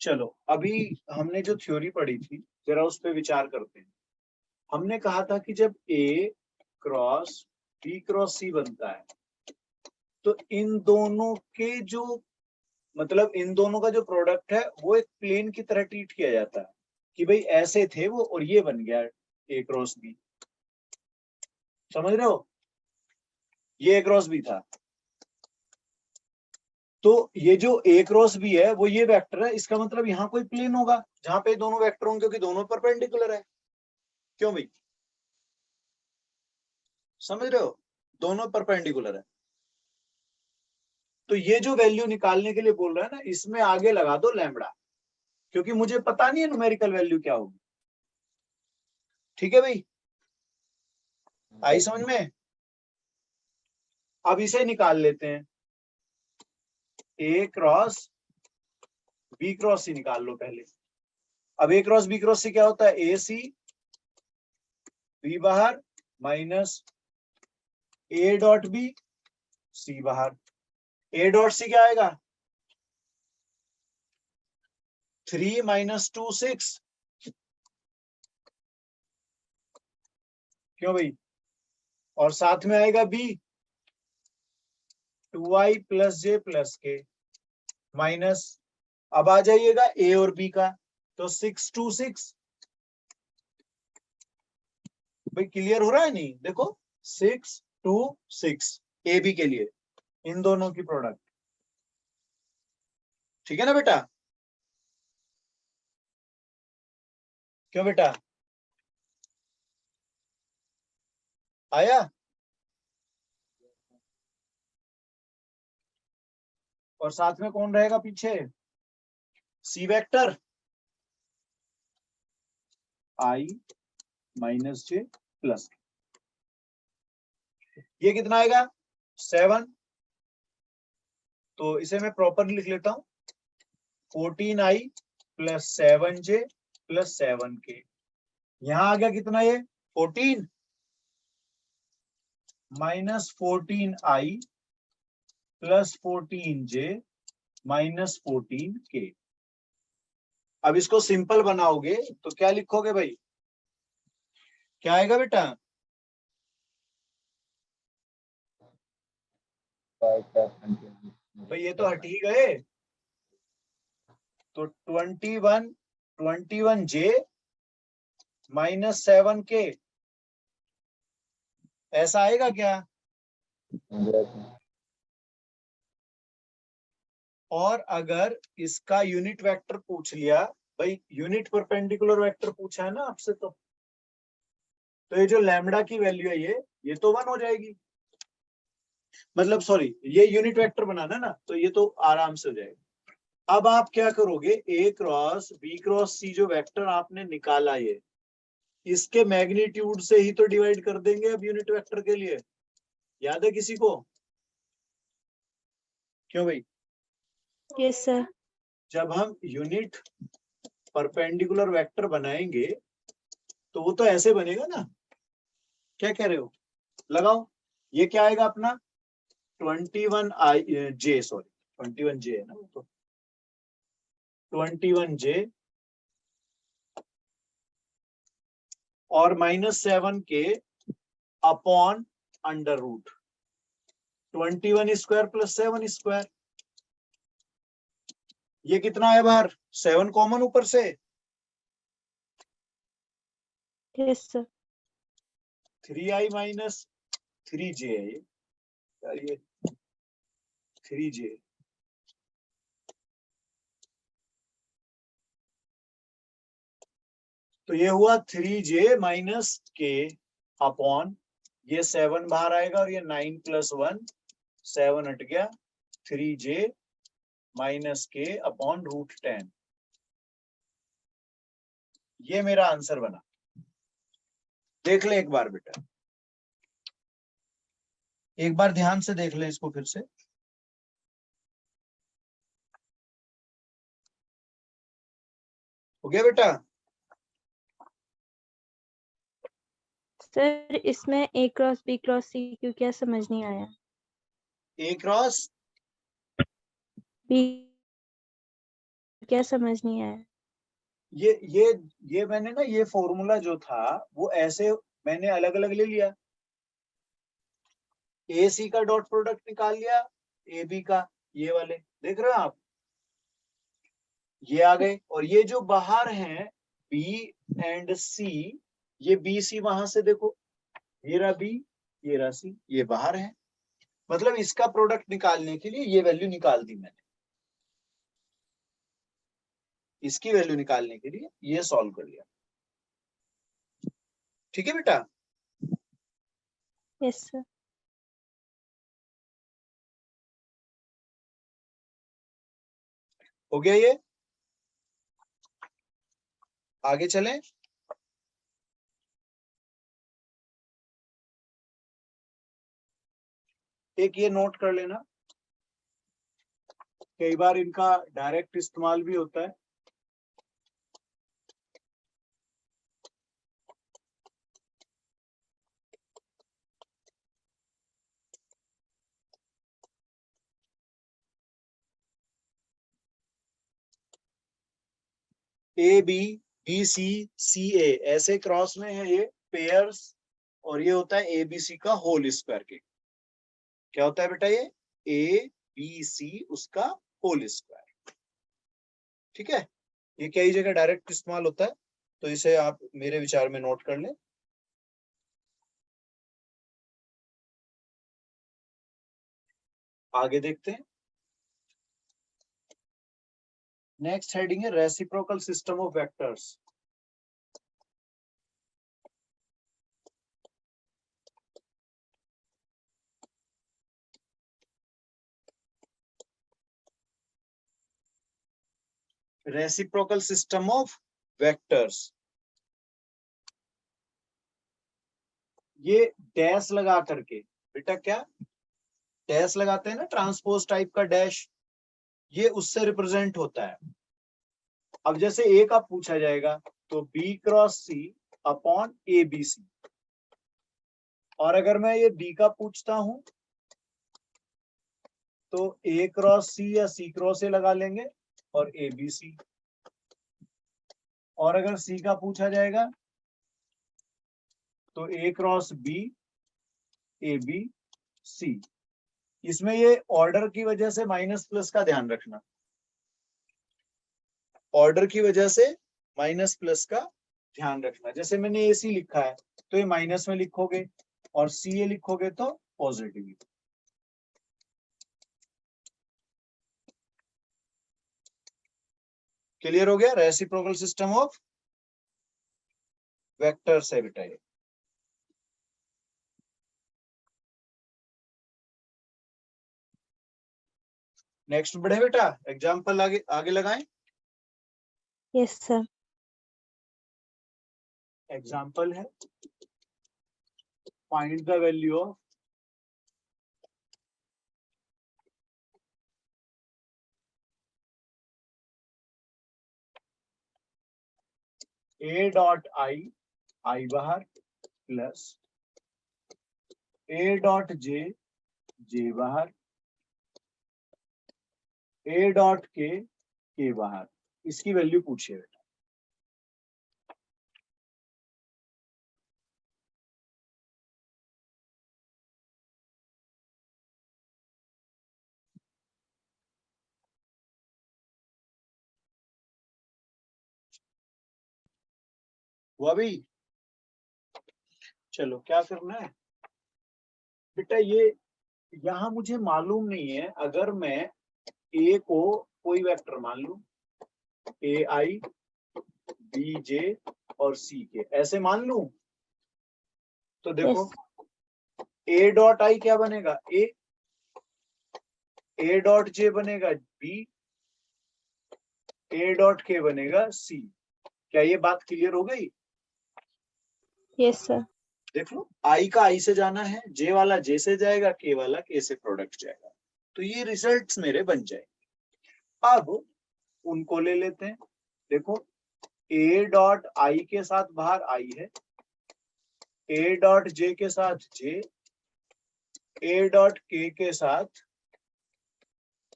चलो अभी हमने जो थ्योरी पढ़ी थी जरा उस पर विचार करते हैं। हमने कहा था कि जब A cross B cross C बनता है तो इन दोनों के जो मतलब इन दोनों का जो प्रोडक्ट है वो एक प्लेन की तरह ट्रीट किया जाता है कि भाई ऐसे थे वो और ये बन गया A क्रॉस B। समझ रहे हो? ये A क्रॉस B था, तो ये जो A क्रॉस B है वो ये वेक्टर है, इसका मतलब यहाँ कोई प्लेन होगा जहां पे दोनों वेक्टर होंगे क्योंकि दोनों परपेंडिकुलर है। क्यों भाई? समझ रहे हो? दोनों परपेंडिकुलर है। तो ये जो वैल्यू निकालने के लिए बोल रहा है ना, इसमें आगे लगा दो लैम्बडा, क्योंकि मुझे पता नहीं है न्यूमेरिकल वैल्यू क्या होगी। ठीक है भाई, आई समझ में? अब इसे निकाल लेते हैं, A cross B cross C निकाल लो पहले। अब A cross B cross C क्या होता है, ए सी बी बाहर minus A dot B C बाहर। ए डॉट सी क्या आएगा, 3 - 2 6। क्यों भाई? और साथ में आएगा B 2i + j + k minus, अब आ जाइएगा ए और बी का, तो 6 2 6। भाई क्लियर हो रहा है? नहीं देखो, 6 2 6 ए बी के लिए, इन दोनों की प्रोडक्ट। ठीक है ना बेटा? क्यों बेटा, आया? और साथ में कौन रहेगा पीछे, सी वेक्टर i - j + ये कितना आएगा 7। तो इसे मैं प्रॉपरली लिख लेता हूं, 14i + 7j + 7k। यहां आ गया कितना, ये 14 - 14i + 14j - 14k। अब इसको सिंपल बनाओगे तो क्या लिखोगे भाई, क्या आएगा बेटा? 5 + 21 भाई ये तो हट ही गए, तो 21j - 7k ऐसा आएगा क्या? और अगर इसका यूनिट वेक्टर पूछ लिया, भाई यूनिट परपेंडिकुलर वेक्टर पूछा है ना आपसे, तो ये जो लैम्बडा की वैल्यू है ये तो 1 हो जाएगी। मतलब सॉरी, ये यूनिट वेक्टर बनाना ना, तो ये तो आराम से हो जाएगा। अब आप क्या करोगे, ए क्रॉस बी क्रॉस सी जो वेक्टर आपने निकाला, ये इसके मैग्नीट्यूड से ही तो डिवाइड कर देंगे अब यूनिट वेक्टर के लिए। याद है किसी को? क्यों भाई? Yes sir. जब हम यूनिट परपेंडिकुलर वेक्टर बनाएंगे तो वो तो ऐसे बनेगा ना, क्या कह रहे हो? लगाओ, ये क्या आएगा अपना 21j, सॉरी 21j है ना, तो 21j और -7k अपॉन √, 21² + 7²। ये कितना है बाहर, 7 कॉमन ऊपर से, यस सर। 3i - 3j है ये यार, ये 3j। तो ये हुआ 3j - k अपॉन, ये 7 बाहर आएगा और ये 9 + 1 7 हट गया, 3j - k अपॉन √10। ये मेरा आंसर बना। देख ले एक बार बेटा, एक बार ध्यान से देख ले इसको फिर से। हो गया बेटा? सर इसमें ए क्रॉस बी क्रॉस सी क्यों, क्या समझ नहीं आया। ए क्रॉस बी क्या समझ नहीं आया। ये मैंने ना, ये फॉर्मूला जो था वो ऐसे मैंने अलग अलग ले लिया। ए सी का डॉट प्रोडक्ट निकाल लिया, ए बी का, ये वाले देख रहे हो आप, ये आ गए। और ये जो बाहर हैं बी एंड सी, ये बी सी वहां से देखो, ये रहा बी, ये रहा सी, ये बाहर है। मतलब इसका प्रोडक्ट निकालने के लिए ये वैल्यू निकाल दी मैंने, इसकी वैल्यू निकालने के लिए ये सॉल्व कर लिया। ठीक है बेटा? Yes sir. हो गया ये, आगे चलें। एक ये नोट कर लेना, कई बार इनका डायरेक्ट इस्तेमाल भी होता है। ए बी, बी सी, सी ए, ऐसे क्रॉस में है ये पेयर्स, और ये होता है ए बी सी का होल स्क्वायर के। क्या होता है बेटा ये? ए बी सी उसका होल स्क्वायर। ठीक है, ये कई जगह डायरेक्ट इस्तेमाल होता है, तो इसे आप मेरे विचार में नोट कर लें। आगे देखते हैं। नेक्स्ट हेडिंग है reciprocal system of vectors. Reciprocal system of vectors, ये डैश लगा करके बेटा, क्या डैश लगाते हैं ना, ट्रांसपोज टाइप का डैश, ये उससे रिप्रेजेंट होता है। अब जैसे ए का पूछा जाएगा तो B cross C upon A B C, और अगर मैं ये बी का पूछता हूं तो ए क्रॉस सी या सी क्रॉस ए लगा लेंगे और ए बी सी, और अगर सी का पूछा जाएगा तो A cross B A B C. इसमें ये ऑर्डर की वजह से माइनस प्लस का ध्यान रखना, ऑर्डर की वजह से माइनस प्लस का ध्यान रखना। जैसे मैंने ए सी लिखा है तो ये माइनस में लिखोगे, और सी ए लिखोगे तो पॉजिटिव। क्लियर हो गया? रेसिप्रोकल सिस्टम ऑफ वेक्टर्स है बेटा ये। नेक्स्ट बढ़े बेटा, एग्जांपल आगे आगे लगाएं। Yes sir. एग्जांपल है find the value of A dot I, I बाहर, प्लस ए डॉट जे, जे बाहर, ए डॉट के बाहर। इसकी वैल्यू पूछिए बेटा। वो भी चलो, क्या करना है बेटा, ये यहां मुझे मालूम नहीं है, अगर मैं ए को कोई वेक्टर मान लूं, ए आई बी जे और सी के, ऐसे मान लूं, तो देखो यस। ए डॉट आई क्या बनेगा? ए डॉट जे बनेगा बी, ए डॉट के बनेगा सी। क्या ये बात क्लियर हो गई? Yes sir. देख लो, आई का आई से जाना है, जे वाला जे से जाएगा, के वाला के से प्रोडक्ट जाएगा, तो ये रिजल्ट्स मेरे बन जाएंगे। अब उनको ले लेते हैं। देखो, ए डॉट आई के साथ बाहर आई है, ए डॉट जे के साथ जे, ए डॉट के साथ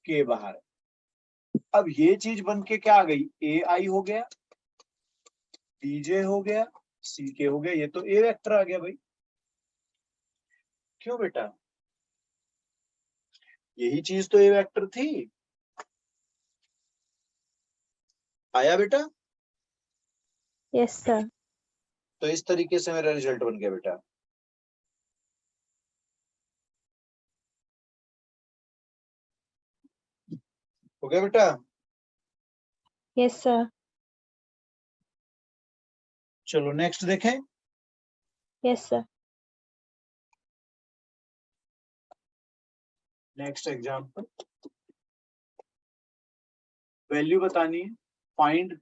के बाहर। अब ये चीज बन के क्या आ गई? ए आई हो गया, बी जे हो गया, सी के हो गया, ये तो ए वेक्टर आ गया भाई। क्यों बेटा? यही चीज तो ए वेक्टर थी। आया बेटा? Yes sir. तो इस तरीके से मेरा रिजल्ट बन गया बेटा। हो गया बेटा? Yes sir. चलो नेक्स्ट देखें। Yes sir. Next example, value बतानी है, find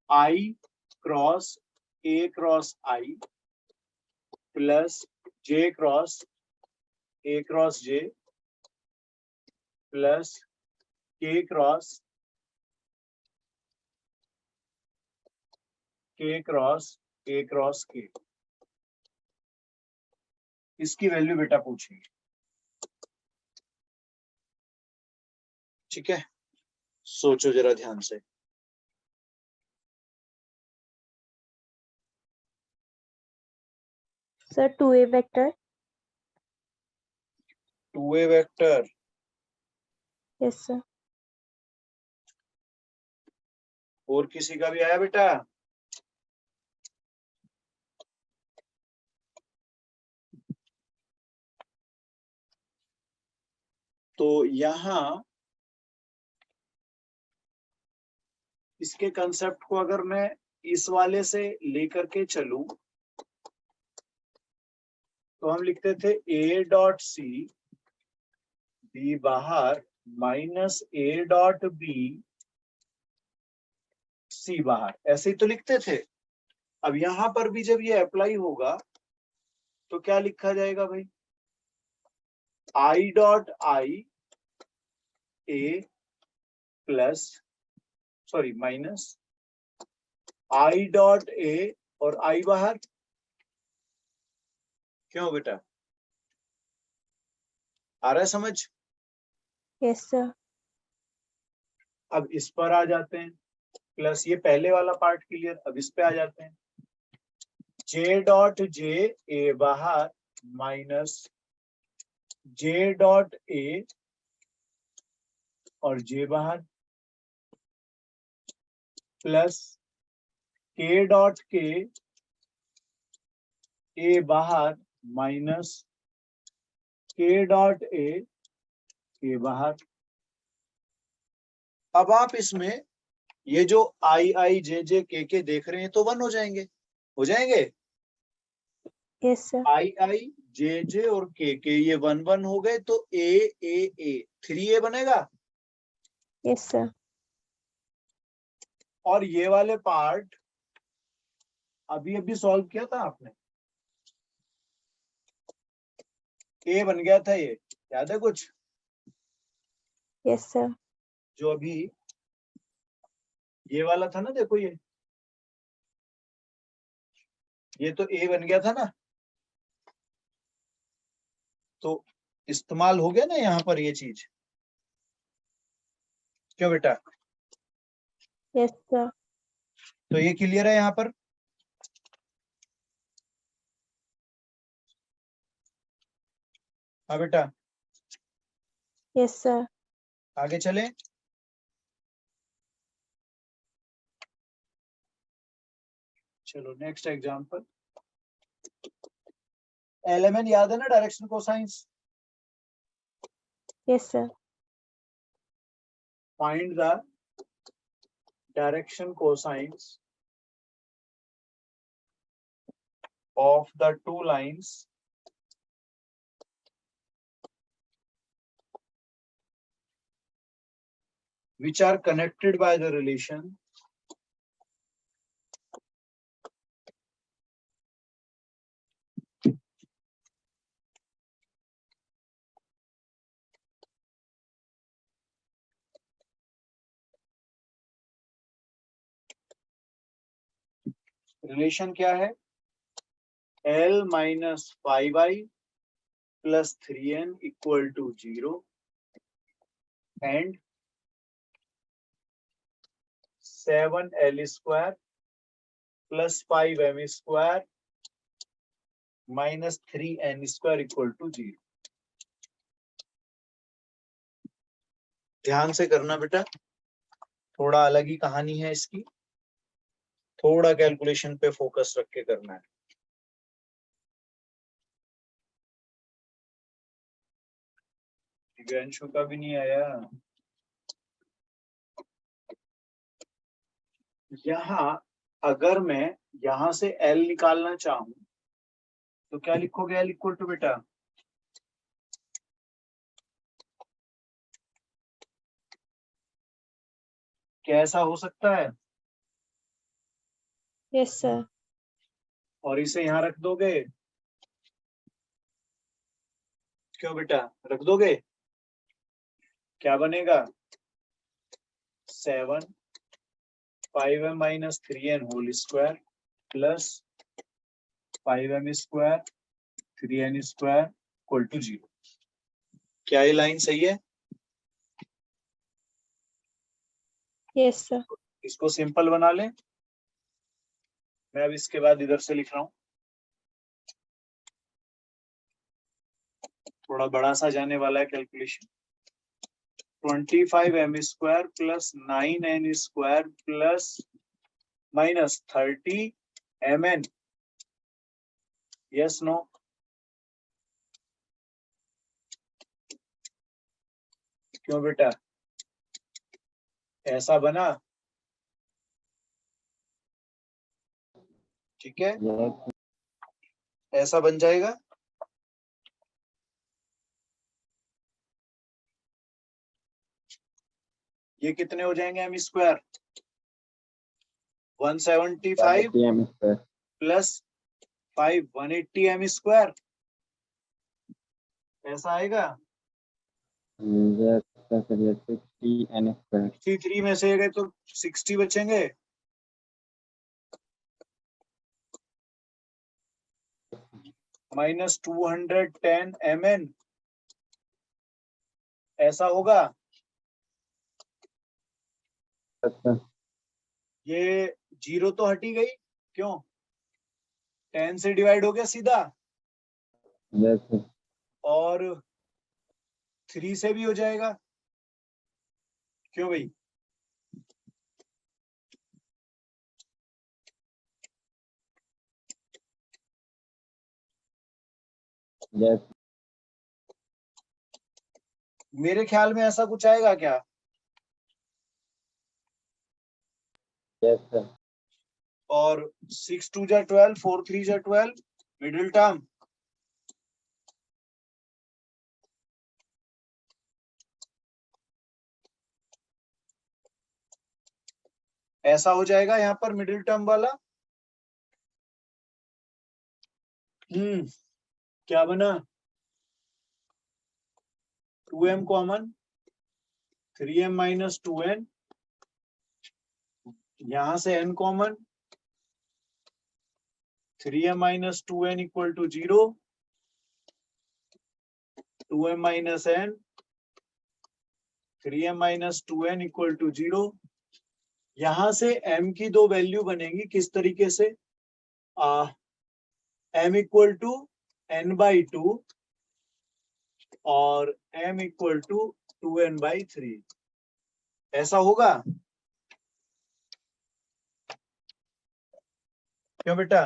I cross A cross I plus J cross A cross J plus K cross A cross K। इसकी वैल्यू बेटा पूछेंगे, ठीक है। सोचो जरा ध्यान से। Sir 2A vector. 2A vector, yes sir. और किसी का भी आया बेटा? तो यहां इसके कंसेप्ट को अगर मैं इस वाले से लेकर के चलूं तो हम लिखते थे A डॉट सी बी बाहर minus A dot B C बाहर, ऐसे ही तो लिखते थे। अब यहां पर भी जब ये अप्लाई होगा तो क्या लिखा जाएगा भाई? I dot I A plus sorry minus I dot A और I बाहर। क्यों बेटा, आ रहा है समझ? Yes sir. अब इस पर आ जाते हैं, प्लस ये पहले वाला पार्ट क्लियर। अब इस पे आ जाते हैं, J डॉट जे ए बाहर माइनस J डॉट ए और J बाहर प्लस K डॉट के ए बाहर माइनस K डॉट ए के बाहर। अब आप इसमें ये जो I J के देख रहे हैं तो 1 हो जाएंगे, हो जाएंगे। Yes sir. I J और के ये 1 1 हो गए तो A 3A बनेगा। Yes sir. और ये वाले पार्ट अभी अभी सॉल्व किया था आपने, A बन गया था, ये याद है कुछ? Yes sir. जो अभी ये वाला था ना, देखो ये तो A बन गया था ना, तो इस्तेमाल हो गया ना यहाँ पर ये चीज। क्यों बेटा? Yes sir. तो ये क्लियर है यहाँ पर? हाँ बेटा, यस सर। आगे चले। चलो नेक्स्ट एग्जांपल। एलिमेंट याद है ना, direction cosines? Yes sir. Find the direction cosines of the two lines which are connected by the relation relation क्या है? L minus 5i plus 3n equal to 0 and 7l square plus 5m square minus 3n square equal to 0। ध्यान से करना बेटा, थोड़ा अलग ही कहानी है इसकी, थोड़ा कैलकुलेशन पे फोकस रख के करना है। दिव्यांशु का भी नहीं आया। यहाँ अगर मैं यहां से L निकालना चाहूं तो क्या लिखोगे L इक्वल टू बेटा? क्या ऐसा हो सकता है? Yes sir. और इसे यहां रख दोगे? क्यों बेटा रख दोगे? क्या बनेगा? 7 5m minus 3n whole square plus 5m square 3n square equal to 0। क्या ये लाइन सही है? Yes sir. इसको सिंपल बना लें। मैं अब इसके बाद इधर से लिख रहा हूं, थोड़ा बड़ा सा जाने वाला है calculation. 25m square plus 9n square plus minus 30mn। Yes no? क्यों बेटा ऐसा बना? ठीक है, Yes. ऐसा बन जाएगा। ये कितने हो जाएंगे m square? 175 M square. Plus 5 180m square. ऐसा आएगा। Yes, sir. Yes, 60 N square. 63 में से गए तो 60 बचेंगे। Minus 210 mn। ऐसा होगा। Yes, sir. ये 0 तो हटी गई, क्यों? 10 से डिवाइड हो गया सीधा, Yes, sir. और 3 से भी हो जाएगा। क्यों भाई? Yes. मेरे ख्याल में ऐसा कुछ आएगा क्या? Yes, sir. और 6 2 जा 12, 4 3 जा 12, मिडिल टर्म। ऐसा हो जाएगा यहाँ पर मिडिल टर्म वाला। क्या बना? 2m common, 3m minus 2n, यहां से n common, 3m minus 2n equal to 0, 2m minus n, 3m minus 2n equal to 0। यहां से m की दो वैल्यू बनेंगी किस तरीके से? m इक्वल टू n/2 और m इक्वल टू 2n/3। ऐसा होगा। क्यों बेटा?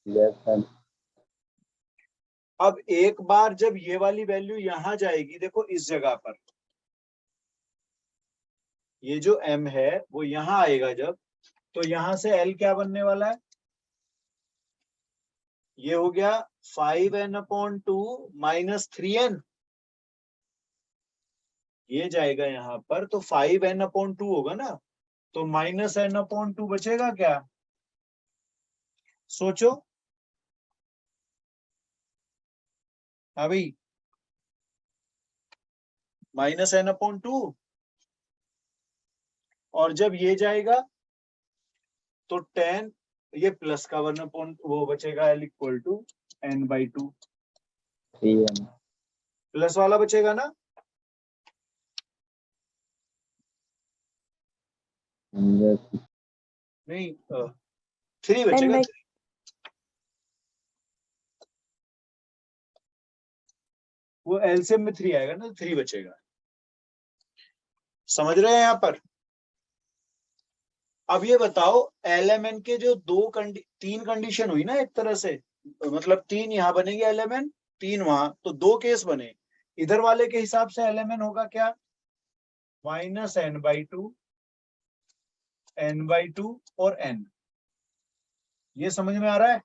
Yes, sir. अब एक बार जब ये वाली वैल्यू यहां जाएगी, देखो इस जगह पर ये जो m है वो यहां आएगा जब, तो यहां से l क्या बनने वाला है? ये हो गया 5n/2 माइनस 3n। ये जाएगा यहां पर तो 5n/2 होगा ना, तो माइनस n/2 बचेगा क्या? सोचो। अभी माइनस n/2, और जब ये जाएगा तो 10, ये प्लस का 1/, वो बचेगा l equal to n/2। 3M. Plus वाला बचेगा ना? Yes. नहीं, 3 बचेगा। n/, वो एलसीएम में 3 आएगा ना, 3 बचेगा। समझ रहे हैं यहाँ पर? अब ये बताओ एलएमएन के जो तीन कंडीशन हुई ना, एक तरह से मतलब 3 यहाँ बनेंगे एलएमएन, 3 वहां, तो 2 केस बने। इधर वाले के हिसाब से एलएमएन होगा क्या? -n/2, n/2 और n। ये समझ में आ रहा है?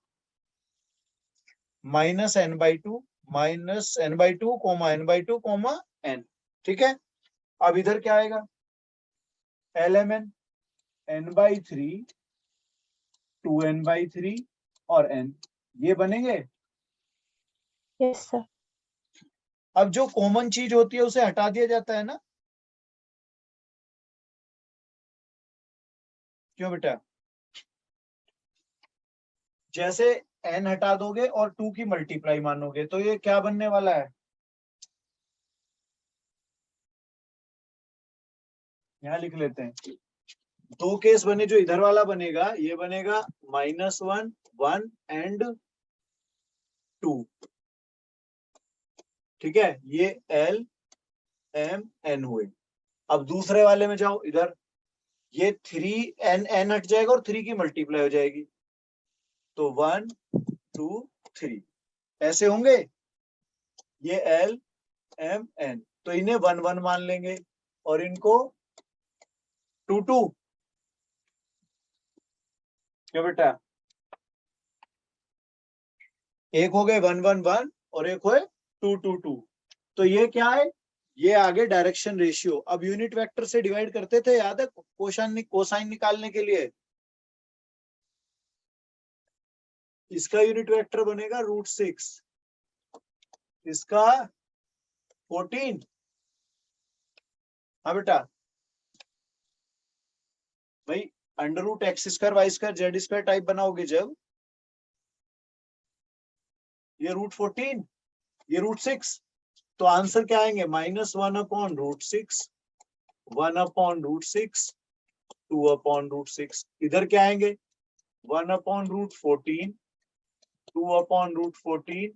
-n/2 -n/2 n/2 n, ठीक है। अब इधर क्या आएगा? lmn n/3 2n/3 और n, ये बनेंगे। Yes sir. अब जो कॉमन चीज होती है उसे हटा दिया जाता है ना, क्यों बेटा? जैसे n हटा दोगे और 2 की मल्टीप्लाई मानोगे तो ये क्या बनने वाला है? यहां लिख लेते हैं। दो केस बने, जो इधर वाला बनेगा ये बनेगा -1 1 एंड 2, ठीक है। ये l m n हुए। अब दूसरे वाले में जाओ, इधर ये 3 n हट जाएगा और 3 की मल्टीप्लाई हो जाएगी, तो 1 2 3 ऐसे होंगे। ये l m n, तो इन्हें 1 1 मान लेंगे और इनको 2 2, क्या बेटा? एक हो गए 1 1 1 और एक हुए 2 2 2। तो ये क्या है? ये आगे डायरेक्शन रेशियो। अब यूनिट वेक्टर से डिवाइड करते थे, याद है, कोसाइन निकालने के लिए। इसका यूनिट वेक्टर बनेगा √6, इसका 14। हाँ बेटा, भाई √x² y² z² टाइप बनाओगे जब, ये √14, ये √6, तो आंसर क्या आएंगे? -1/√6, 1/√6, 2/√6। इधर क्या आएंगे? 1/√14, 2/√14,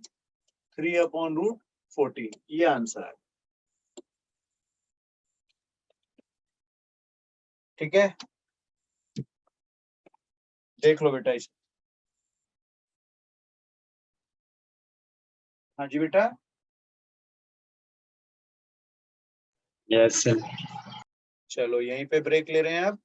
3/√14। ये आंसर है, ठीक है। देख लो बेटा इसे। हाँ जी बेटा। Yes sir. चलो यहीं पे ब्रेक ले रहे हैं अब।